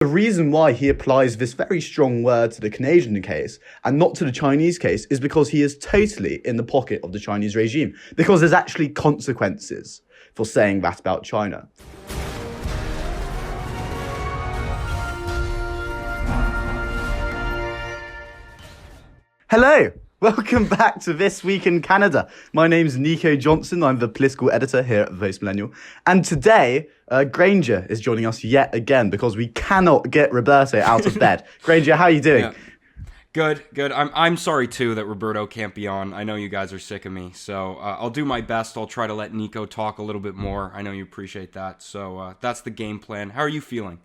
The reason why he applies this very strong word to the Canadian case and not to the Chinese case is because he is totally in the pocket of the Chinese regime, because there's actually consequences for saying that about China. Hello, welcome back to This Week in Canada. My name's Nico Johnson. I'm the political editor here at Post Millennial. And today, Granger is joining us yet again because we cannot get Roberto out of bed. Granger, how are you doing? Yeah. Good. I'm sorry, too, that Roberto can't be on. I know you guys are sick of me, so I'll do my best. I'll try to let Nico talk a little bit more. I know you appreciate that, so that's the game plan. How are you feeling?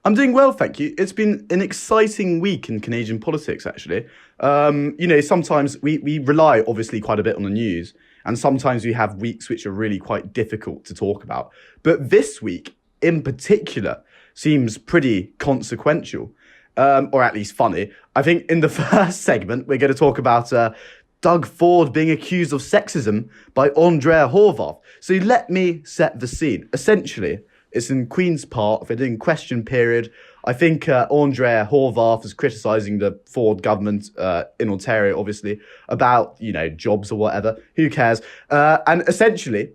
I'm doing well, thank you. It's been an exciting week in Canadian politics, actually. Sometimes we rely, obviously, quite a bit on the news, and sometimes we have weeks which are really quite difficult to talk about. But this week, in particular, seems pretty consequential, or at least funny. I think in the first segment, we're going to talk about Doug Ford being accused of sexism by Andrea Horwath. So let me set the scene. Essentially, it's in Queen's Park. They're doing question period. I think Andrea Horwath is criticising the Ford government in Ontario, obviously, about, jobs or whatever. Who cares? And essentially,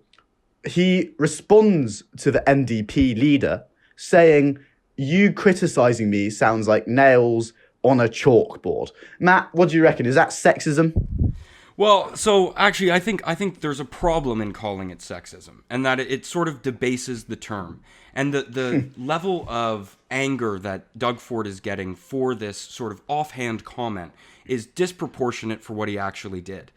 he responds to the NDP leader saying, "You criticising me sounds like nails on a chalkboard." Matt, what do you reckon? Is that sexism? Well, so actually, I think there's a problem in calling it sexism, and that it sort of debases the term. And the level of anger that Doug Ford is getting for this sort of offhand comment is disproportionate for what he actually did.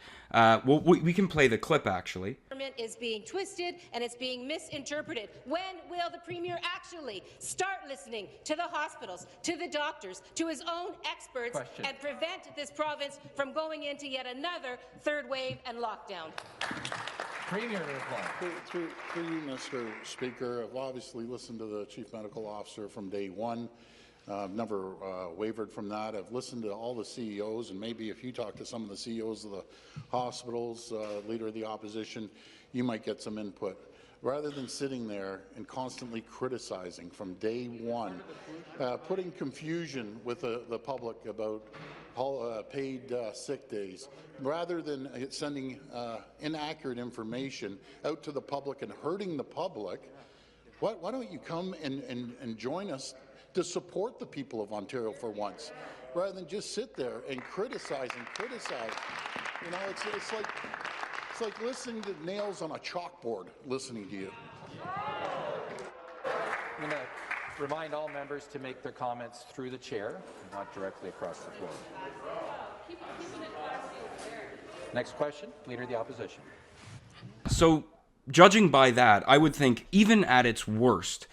We can play the clip, actually. Is being twisted and it's being misinterpreted. When will the Premier actually start listening to the hospitals, to the doctors, to his own experts, and prevent this province from going into yet another third wave and lockdown? Premier to reply. Through you, Mr. Speaker, I've obviously listened to the Chief Medical Officer from day one. I've never wavered from that. I've listened to all the CEOs, and maybe if you talk to some of the CEOs of the hospitals, Leader of the Opposition, you might get some input. Rather than sitting there and constantly criticizing from day one, putting confusion with the public about paid sick days, rather than sending inaccurate information out to the public and hurting the public, why don't you come and join us to support the people of Ontario for once, rather than just sit there and criticize. It's like listening to nails on a chalkboard, listening to you. I'm going to remind all members to make their comments through the chair, not directly across the floor. Next question, Leader of the Opposition. So, judging by that, I would think even at its worst,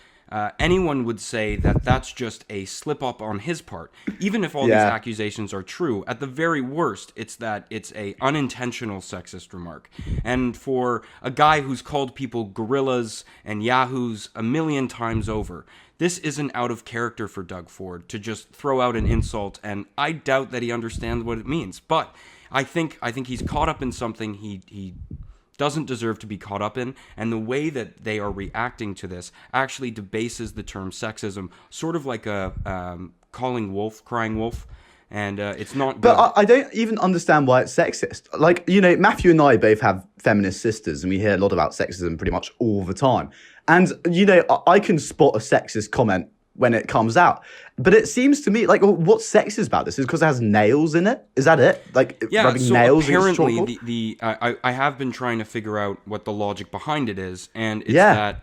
anyone would say that that's just a slip-up on his part. Even if all these accusations are true, at the very worst, it's a unintentional sexist remark. And for a guy who's called people gorillas and yahoos a million times over, this isn't out of character for Doug Ford to just throw out an insult, and I doubt that he understands what it means. But I think he's caught up in something he doesn't deserve to be caught up in, and the way that they are reacting to this actually debases the term sexism, sort of like a crying wolf, and it's not good. But I don't even understand why it's sexist. Like, Matthew and I both have feminist sisters, and we hear a lot about sexism pretty much all the time. And, I can spot a sexist comment when it comes out. But it seems to me, like, what's sexist about this? Is because it has nails in it? Is that it? Like, rubbing so nails apparently I have been trying to figure out what the logic behind it is, and it's that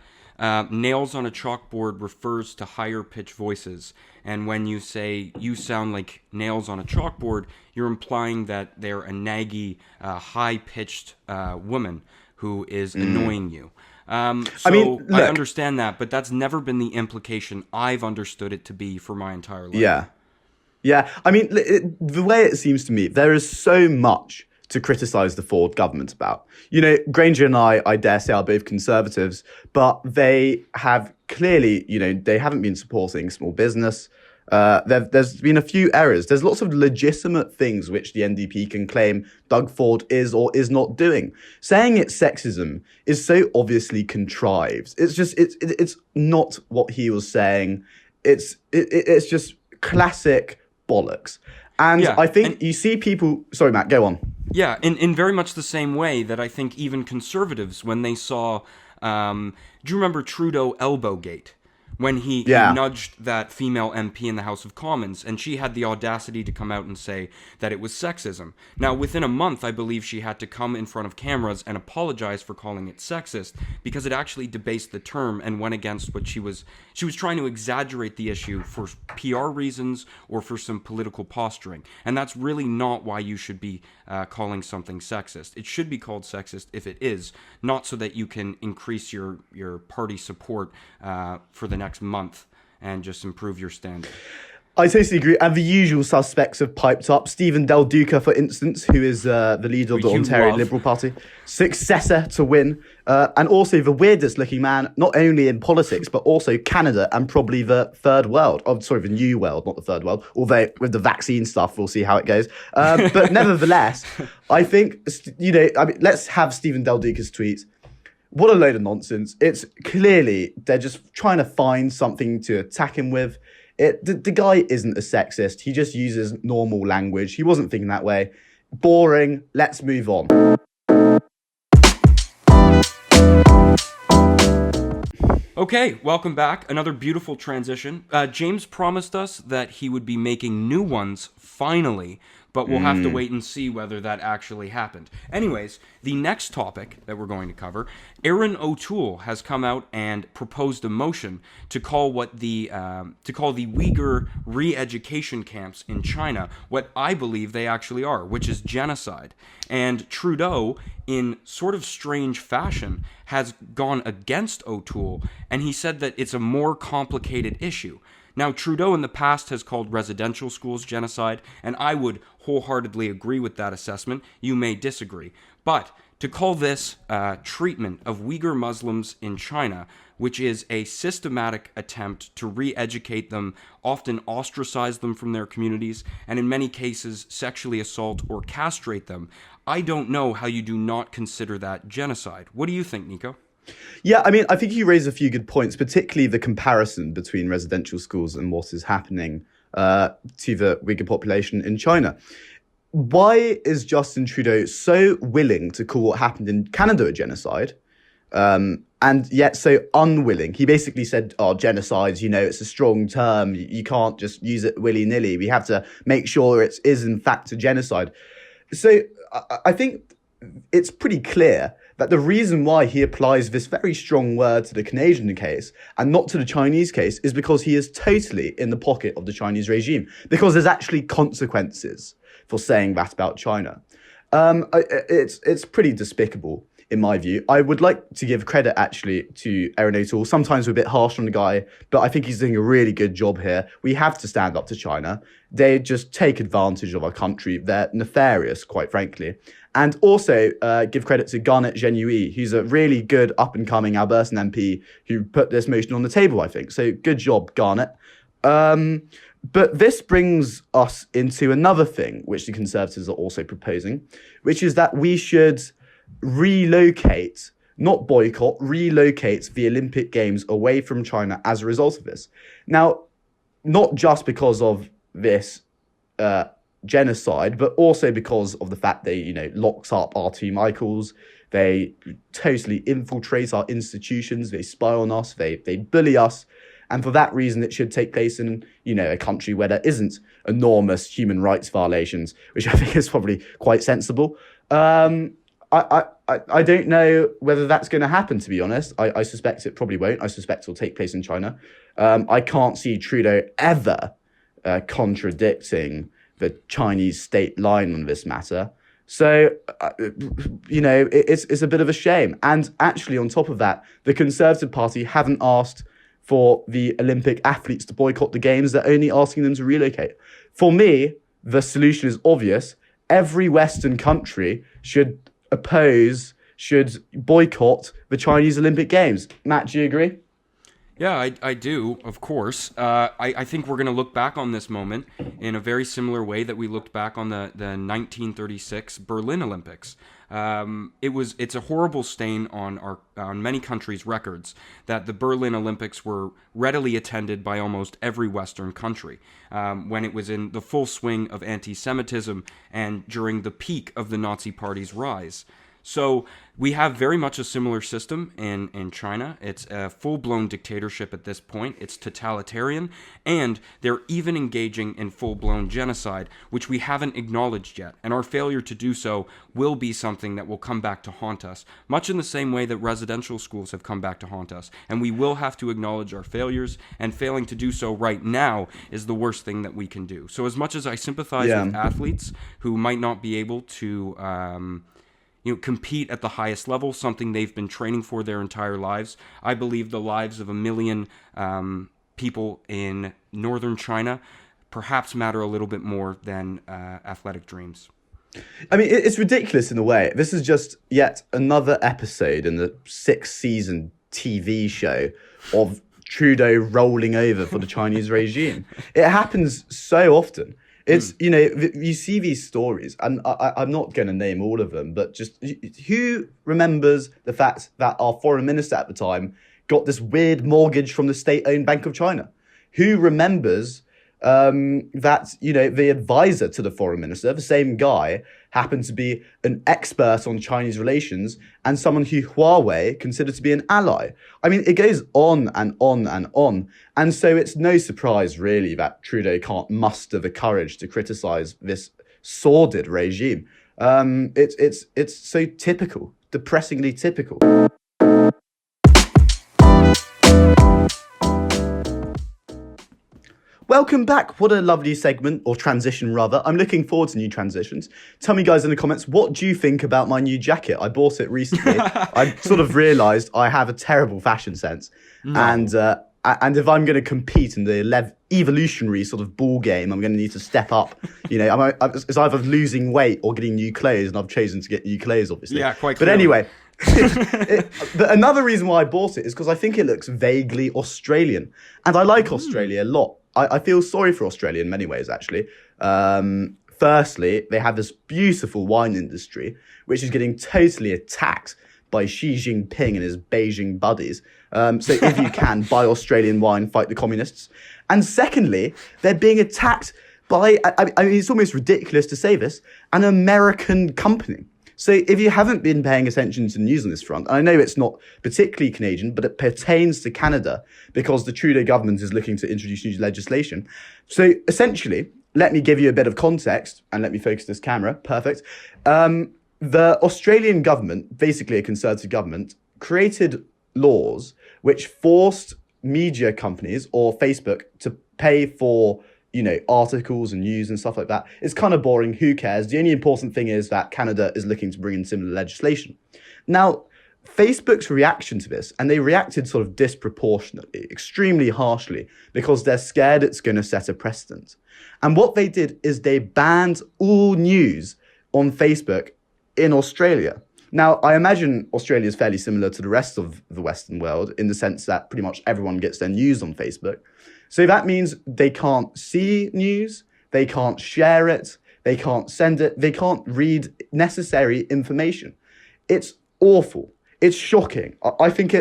nails on a chalkboard refers to higher pitch voices. And when you say you sound like nails on a chalkboard, you're implying that they're a naggy, high-pitched woman who is annoying you. I understand that, but that's never been the implication I've understood it to be for my entire life. Yeah. I mean, the way it seems to me, there is so much to criticise the Ford government about. Granger and I dare say, are both Conservatives, but they have clearly, they haven't been supporting small business. There's been a few errors. There's lots of legitimate things which the NDP can claim Doug Ford is or is not doing. Saying it's sexism is so obviously contrived. It's just, it's not what he was saying. it's just classic bollocks. And I think you see people. Sorry, Matt, go on. Yeah, in very much the same way that I think even conservatives, when they saw, do you remember Trudeau Elbowgate? When he nudged that female MP in the House of Commons, and she had the audacity to come out and say that it was sexism. Now, within a month, I believe she had to come in front of cameras and apologize for calling it sexist, because it actually debased the term and went against what she was trying to exaggerate the issue for PR reasons or for some political posturing. And that's really not why you should be calling something sexist. It should be called sexist if it is, not so that you can increase your party support for the next month and just improve your standing. I totally agree. And the usual suspects have piped up. Stephen Del Duca, for instance, who is the leader of the Ontario Liberal Party, successor to Win, and also the weirdest looking man, not only in politics, but also Canada and probably the third world. Oh, sorry, the new world, not the third world. Although with the vaccine stuff, we'll see how it goes. But nevertheless, I think, let's have Stephen Del Duca's tweets. What a load of nonsense. It's clearly they're just trying to find something to attack him with. The guy isn't a sexist. He just uses normal language. He wasn't thinking that way. Boring. Let's move on. Okay, welcome back. Another beautiful transition. James promised us that he would be making new ones, finally, but we'll have to wait and see whether that actually happened. Anyways, the next topic that we're going to cover, Erin O'Toole has come out and proposed a motion to call the Uyghur re-education camps in China what I believe they actually are, which is genocide. And Trudeau, in sort of strange fashion, has gone against O'Toole, and he said that it's a more complicated issue. Now, Trudeau in the past has called residential schools genocide, and I would wholeheartedly agree with that assessment. You may disagree. But to call this treatment of Uyghur Muslims in China, which is a systematic attempt to re-educate them, often ostracize them from their communities, and in many cases sexually assault or castrate them, I don't know how you do not consider that genocide. What do you think, Nico? Yeah, I mean, I think you raise a few good points, particularly the comparison between residential schools and what is happening to the Uyghur population in China. Why is Justin Trudeau so willing to call what happened in Canada a genocide, and yet so unwilling? He basically said, genocide, it's a strong term. You can't just use it willy-nilly. We have to make sure it is in fact a genocide. So I think it's pretty clear that the reason why he applies this very strong word to the Canadian case and not to the Chinese case is because he is totally in the pocket of the Chinese regime, because there's actually consequences for saying that about China. It's pretty despicable, in my view. I would like to give credit, actually, to Erin O'Toole. Sometimes we're a bit harsh on the guy, but I think he's doing a really good job here. We have to stand up to China. They just take advantage of our country. They're nefarious, quite frankly. And also give credit to Garnet Genui, who's a really good up-and-coming Albertan MP who put this motion on the table, I think. So good job, Garnet. But this brings us into another thing, which the Conservatives are also proposing, which is that we should relocate, not boycott, relocate the Olympic Games away from China as a result of this. Now, not just because of this genocide, but also because of the fact they, locks up R2 Michaels, they totally infiltrate our institutions, they spy on us, they bully us, and for that reason it should take place in, a country where there isn't enormous human rights violations, which I think is probably quite sensible. I don't know whether that's going to happen, to be honest. I suspect it probably won't. I suspect it'll take place in China. I can't see Trudeau ever contradicting the Chinese state line on this matter. So, it's a bit of a shame. And actually, on top of that, the Conservative Party haven't asked for the Olympic athletes to boycott the Games. They're only asking them to relocate. For me, the solution is obvious. Every Western country should boycott the Chinese Olympic Games. Matt, do you agree? Yeah, I do, of course. I think we're going to look back on this moment in a very similar way that we looked back on the 1936 Berlin Olympics. It's a horrible stain on many countries' records that the Berlin Olympics were readily attended by almost every Western country when it was in the full swing of anti-Semitism and during the peak of the Nazi Party's rise. So we have very much a similar system in China. It's a full-blown dictatorship at this point. It's totalitarian, and they're even engaging in full-blown genocide, which we haven't acknowledged yet. And our failure to do so will be something that will come back to haunt us, much in the same way that residential schools have come back to haunt us. And we will have to acknowledge our failures, and failing to do so right now is the worst thing that we can do. So as much as I sympathize with athletes who might not be able to compete at the highest level, something they've been training for their entire lives, I believe the lives of 1 million people in northern China perhaps matter a little bit more than athletic dreams. I mean, it's ridiculous in a way. This is just yet another episode in the 6-season TV show of Trudeau rolling over for the Chinese regime. It happens so often. It's, you see these stories, and I'm not going to name all of them, but just who remembers the fact that our foreign minister at the time got this weird mortgage from the state-owned Bank of China? Who remembers that, the advisor to the foreign minister, the same guy, happened to be an expert on Chinese relations and someone who Huawei considered to be an ally? I mean, it goes on and on and on. And so it's no surprise, really, that Trudeau can't muster the courage to criticize this sordid regime. It's so typical, depressingly typical. Welcome back. What a lovely segment, or transition rather. I'm looking forward to new transitions. Tell me, guys, in the comments, what do you think about my new jacket? I bought it recently. I sort of realised I have a terrible fashion sense. No. And if I'm going to compete in the evolutionary sort of ball game, I'm going to need to step up. It's either losing weight or getting new clothes, and I've chosen to get new clothes, obviously. Yeah, quite clearly. But anyway... But another reason why I bought it is because I think it looks vaguely Australian. And I like Australia a lot. I feel sorry for Australia in many ways, actually. Firstly, they have this beautiful wine industry, which is getting totally attacked by Xi Jinping and his Beijing buddies. So if you can, buy Australian wine, fight the communists. And secondly, they're being attacked by, I mean, it's almost ridiculous to say this, an American company. So if you haven't been paying attention to the news on this front, I know it's not particularly Canadian, but it pertains to Canada because the Trudeau government is looking to introduce new legislation. So essentially, let me give you a bit of context and let me focus this camera. Perfect. The Australian government, basically a Conservative government, created laws which forced media companies or Facebook to pay for articles and news and stuff like that. It's kind of boring. Who cares? The only important thing is that Canada is looking to bring in similar legislation. Now, Facebook's reaction to this, and they reacted sort of disproportionately, extremely harshly, because they're scared it's going to set a precedent. And what they did is they banned all news on Facebook in Australia. Now, I imagine Australia is fairly similar to the rest of the Western world in the sense that pretty much everyone gets their news on Facebook. So that means they can't see news, they can't share it, they can't send it, they can't read necessary information. It's awful. It's shocking. I think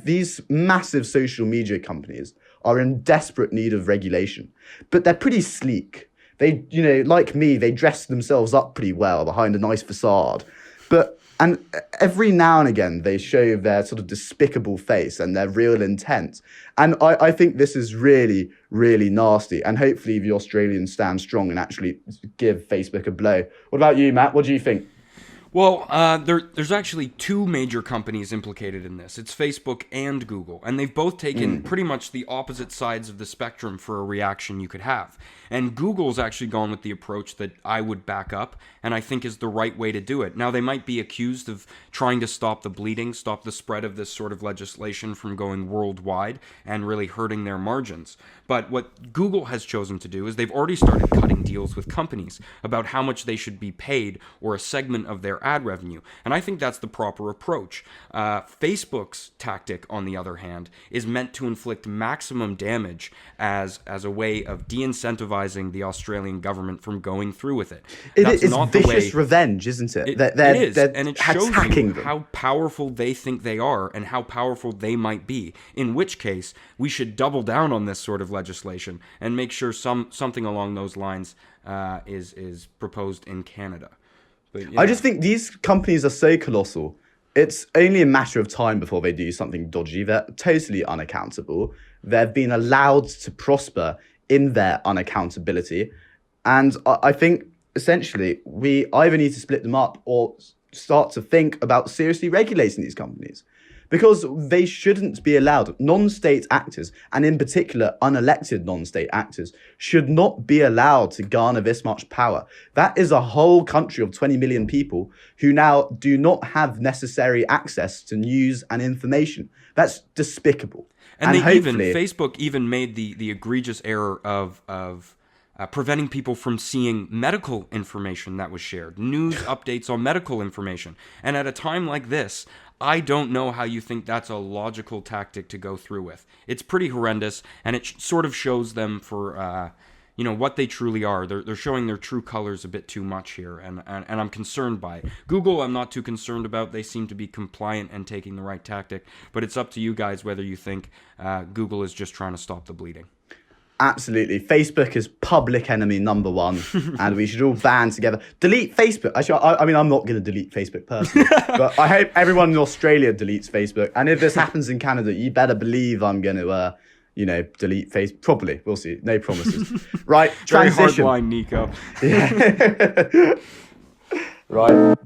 these massive social media companies are in desperate need of regulation, but they're pretty sleek. They, like me, they dress themselves up pretty well behind a nice facade. And every now and again, they show their sort of despicable face and their real intent. And I think this is really, really nasty. And hopefully the Australians stand strong and actually give Facebook a blow. What about you, Matt? What do you think? Well, there's actually two major companies implicated in this. It's Facebook and Google, and they've both taken pretty much the opposite sides of the spectrum for a reaction you could have. And Google's actually gone with the approach that I would back up, and I think is the right way to do it. Now, they might be accused of trying to stop the bleeding, stop the spread of this sort of legislation from going worldwide and really hurting their margins. But what Google has chosen to do is they've already started cutting deals with companies about how much they should be paid or a segment of their their ad revenue. And I think that's the proper approach. Facebook's tactic, on the other hand, is meant to inflict maximum damage as a way of de-incentivizing the Australian government from going through with it. It's vicious revenge, isn't it? It is, and it shows you them. how powerful they think they are and how powerful they might be, in which case we should double down on this sort of legislation and make sure something along those lines is proposed in Canada. But, I just think these companies are so colossal. It's only a matter of time before they do something dodgy. They're totally unaccountable. They've been allowed to prosper in their unaccountability. And I think, essentially, we either need to split them up or start to think about seriously regulating these companies. Because they shouldn't be allowed. Non-state actors, and in particular unelected non-state actors, should not be allowed to garner this much power. That is a whole country of 20 million people who now do not have necessary access to news and information. That's despicable. And Facebook even made the egregious error of preventing people from seeing medical information that was shared, news updates on medical information. And at a time like this, I don't know how you think that's a logical tactic to go through with. It's pretty horrendous, and it sort of shows them for what they truly are. They're showing their true colors a bit too much here, and I'm concerned by it. Google, I'm not too concerned about. They seem to be compliant and taking the right tactic, but it's up to you guys whether you think Google is just trying to stop the bleeding. Absolutely. Facebook is public enemy number one, and we should all band together. Delete Facebook. Actually, I mean, I'm not going to delete Facebook personally, but I hope everyone in Australia deletes Facebook. And if this happens in Canada, you better believe I'm going to, delete Facebook. Probably. We'll see. No promises. Right. Very Transition. hard line, Nico. Yeah. Right.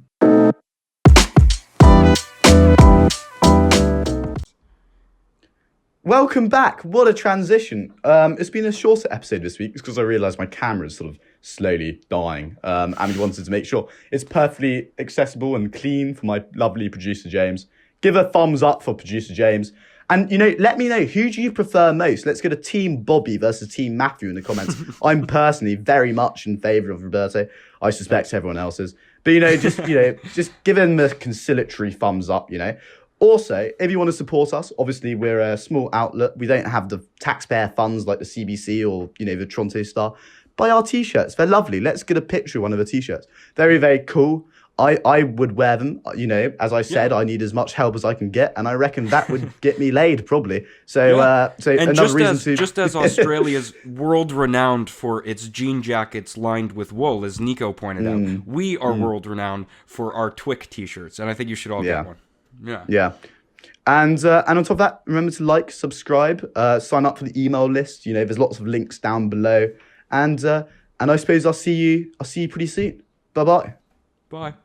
Welcome back. What a transition. It's been a shorter episode this week because I realised my camera is sort of slowly dying. And we wanted to make sure it's perfectly accessible and clean for my lovely producer, James. Give a thumbs up for producer James. And, let me know, who do you prefer most? Let's go to Team Bobby versus Team Matthew in the comments. I'm personally very much in favour of Roberto. I suspect everyone else is. But, just give him a conciliatory thumbs up, Also, if you want to support us, obviously we're a small outlet. We don't have the taxpayer funds like the CBC or, the Toronto Star. Buy our T-shirts. They're lovely. Let's get a picture of one of the T-shirts. Very, very cool. I would wear them. As I said, I need as much help as I can get. And I reckon that would get me laid, probably. So, and another reason just as Australia's world-renowned for its jean jackets lined with wool, as Nico pointed out, we are world-renowned for our Twick T-shirts. And I think you should all get one. Yeah. And on top of that, remember to like, subscribe, sign up for the email list. There's lots of links down below. And I suppose I'll see you pretty soon. Bye-bye. Bye.